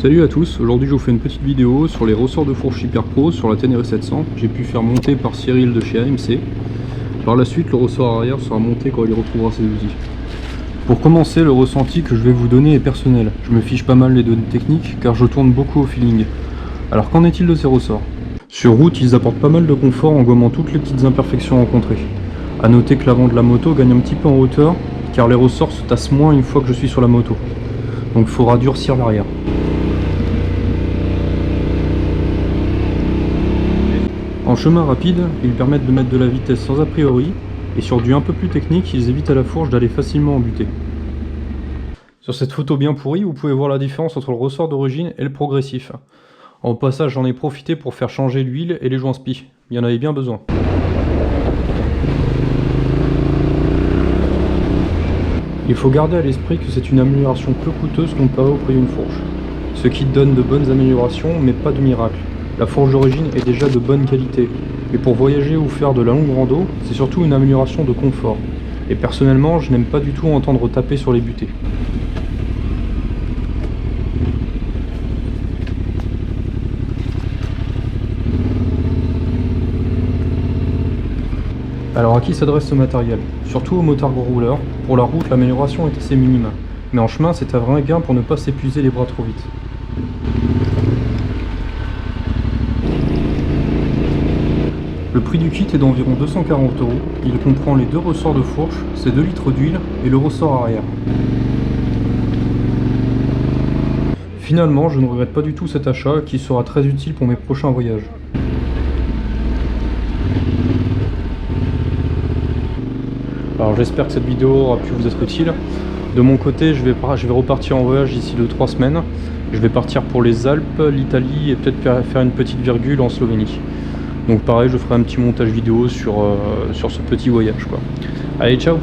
Salut à tous, aujourd'hui je vous fais une petite vidéo sur les ressorts de fourche Hyper Pro sur la Ténéré 700. J'ai pu faire monter par Cyril de chez AMC. Par la suite, le ressort arrière sera monté quand il retrouvera ses outils. Pour commencer, le ressenti que je vais vous donner est personnel. Je me fiche pas mal les données techniques car je tourne beaucoup au feeling. Alors qu'en est-il de ces ressorts? Sur route, ils apportent pas mal de confort en gommant toutes les petites imperfections rencontrées. A noter que l'avant de la moto gagne un petit peu en hauteur car les ressorts se tassent moins une fois que je suis sur la moto. Donc il faudra durcir l'arrière. En chemin rapide, ils permettent de mettre de la vitesse sans a priori, et sur du un peu plus technique, ils évitent à la fourche d'aller facilement en butée. Sur cette photo bien pourrie, vous pouvez voir la différence entre le ressort d'origine et le progressif. En passage, j'en ai profité pour faire changer l'huile et les joints spi. Il y en avait bien besoin. Il faut garder à l'esprit que c'est une amélioration peu coûteuse comparée au prix d'une fourche. Ce qui donne de bonnes améliorations, mais pas de miracle. La fourche d'origine est déjà de bonne qualité, mais pour voyager ou faire de la longue rando, c'est surtout une amélioration de confort. Et personnellement, je n'aime pas du tout entendre taper sur les butées. Alors à qui s'adresse ce matériel? Surtout aux motards gros rouleurs. Pour la route, l'amélioration est assez minime, mais en chemin, c'est un vrai gain pour ne pas s'épuiser les bras trop vite. Le prix du kit est d'environ 240 €. Il comprend les deux ressorts de fourche, ses 2 litres d'huile et le ressort arrière. Finalement, je ne regrette pas du tout cet achat qui sera très utile pour mes prochains voyages. Alors j'espère que cette vidéo aura pu vous être utile. De mon côté, je vais repartir en voyage d'ici 2-3 semaines. Je vais partir pour les Alpes, l'Italie et peut-être faire une petite virgule en Slovénie. Donc pareil, je ferai un petit montage vidéo sur ce petit voyage, quoi. Allez, ciao!